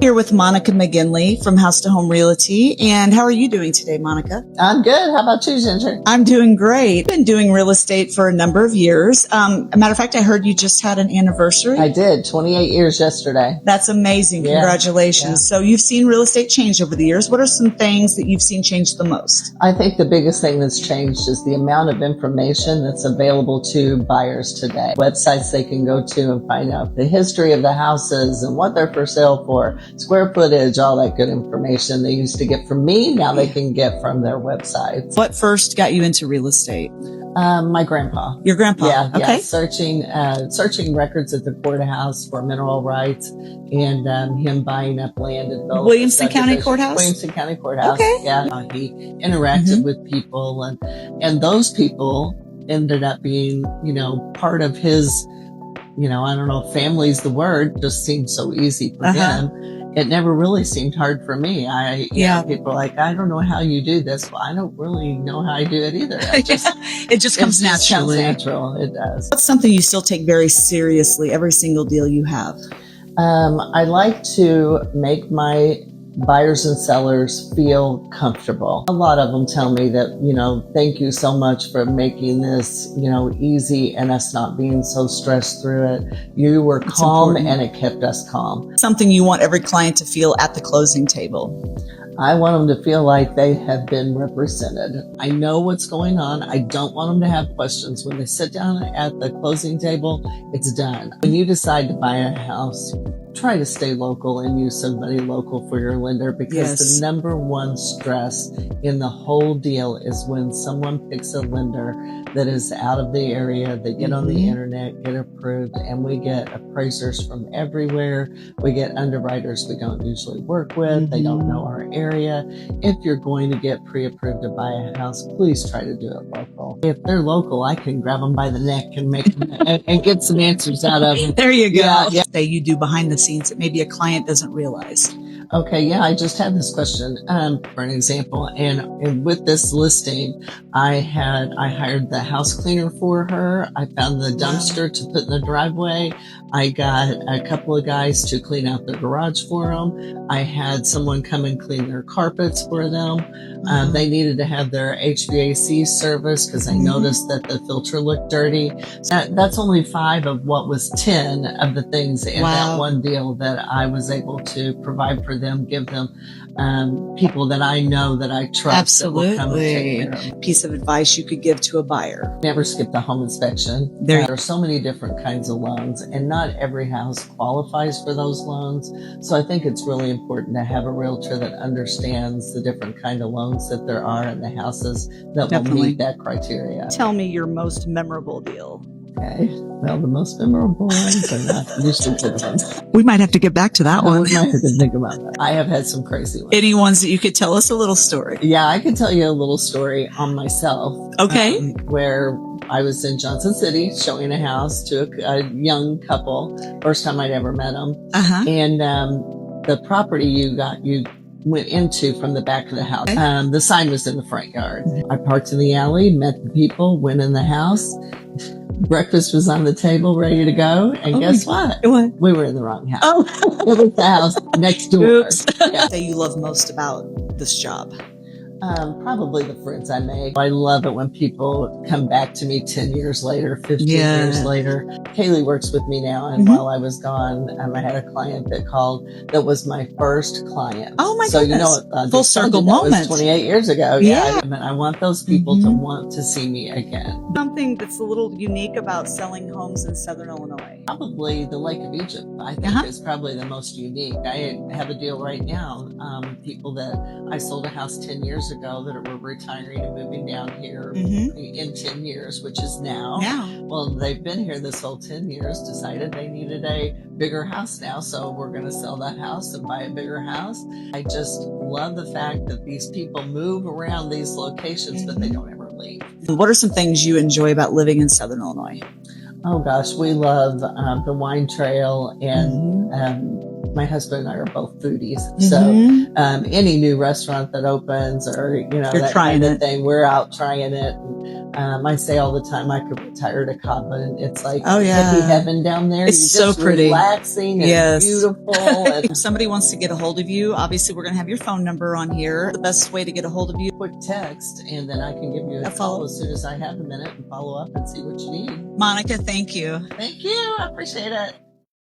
Here with Monica McGinley from House to Home Realty. And how are you doing today, Monica? I'm good. How about you, Ginger? I'm doing great. Been doing real estate for a number of years. A matter of fact, I heard you just had an anniversary. I did. 28 years yesterday. That's amazing. Yeah. Congratulations. Yeah. So you've seen real estate change over the years. What are some things that you've seen change the most? I think the biggest thing that's changed is the amount of information that's available to buyers today. Websites they can go to and find out the history of the houses and what they're for sale for, square footage, all that good information they used to get from me. Now they can get from their websites. What first got you into real estate? My grandpa. Your grandpa? Yeah. Okay. Yeah. Searching records at the courthouse for mineral rights and him buying up land in Williamson County Courthouse? Williamson County Courthouse. Okay. Yeah. He interacted with people and those people ended up being, part of his, I don't know if family's the word, just seemed so easy for him. It never really seemed hard for me. People are like, I don't know how you do this. Well, I don't really know how I do it either. It just comes naturally. It does. What's something you still take very seriously every single deal you have? I like to make my buyers and sellers feel comfortable. A lot of them tell me that, thank you so much for making this, easy and us not being so stressed through it. You were calm and it kept us calm. Something you want every client to feel at the closing table. I want them to feel like they have been represented. I know what's going on. I don't want them to have questions. When they sit down at the closing table, it's done. When you decide to buy a house, try to stay local and use somebody local for your lender, because the number one stress in the whole deal is when someone picks a lender that is out of the area. They get on the internet, get approved, and we get appraisers from everywhere. We get underwriters we don't usually work with. They don't know our area. If you're going to get pre-approved to buy a house, please try to do it local. If they're local, I can grab them by the neck and make them and get some answers out of them. There you go. Yeah. That you do behind the scenes that maybe a client doesn't realize. Okay, yeah, I just had this question for an example, and with this listing, I hired the house cleaner for her. I found the dumpster to put in the driveway. I got a couple of guys to clean out the garage for them. I had someone come and clean their carpets for them. They needed to have their HVAC service because I noticed that the filter looked dirty. So that's only 5 of what was 10 of the things in that one deal that I was able to provide for them, give them people that I know that I trust. Absolutely. That will come and take care of them. Piece of advice you could give to a buyer. Never skip the home inspection. There are so many different kinds of loans, and not every house qualifies for those loans. So I think it's really important to have a realtor that understands the different kind of loans that there are in the houses that will meet that criteria. Tell me your most memorable deal. Okay. Well, the most memorable ones are not usually good ones. We might have to get back to that one. We might have to think about that. I have had some crazy ones. Any ones that you could tell us a little story? Yeah, I can tell you a little story on myself. Okay. Where I was in Johnson City showing a house to a young couple. First time I'd ever met them. And the property you went into from the back of the house. The sign was in the front yard. I parked in the alley, met the people, went in the house. Breakfast was on the table, ready to go. And guess what? We were in the wrong house. It was the house next door. Oops. That you love most about this job? Probably the friends I make. I love it when people come back to me 10 years later, 15 years later. Kaylee works with me now, and while I was gone, I had a client that called that was my first client. Oh my goodness. Full circle moment. That was 28 years ago. Yeah. I want those people to want to see me again. Something that's a little unique about selling homes in Southern Illinois. Probably the Lake of Egypt, I think is probably the most unique. I have a deal right now. People that I sold a house 10 years ago that were retiring and moving down here in 10 years, which is now. Well, they've been here this whole 10 years, decided they needed a bigger house now, so we're going to sell that house and buy a bigger house. I just love the fact that these people move around these locations, but they don't ever leave. What are some things you enjoy about living in Southern Illinois? Oh gosh, we love the wine trail and My husband and I are both foodies. Mm-hmm. So any new restaurant that opens or, You're that trying kind of it. thing, we're out trying it. I say all the time, I could retire to Cabo, and it's like hippie heaven down there. It's You're so just pretty. relaxing and beautiful. And If somebody wants to get a hold of you, obviously we're going to have your phone number on here. The best way to get a hold of you. quick text, and then I can give you a call as soon as I have a minute and follow up and see what you need. Monica, thank you. Thank you. I appreciate it.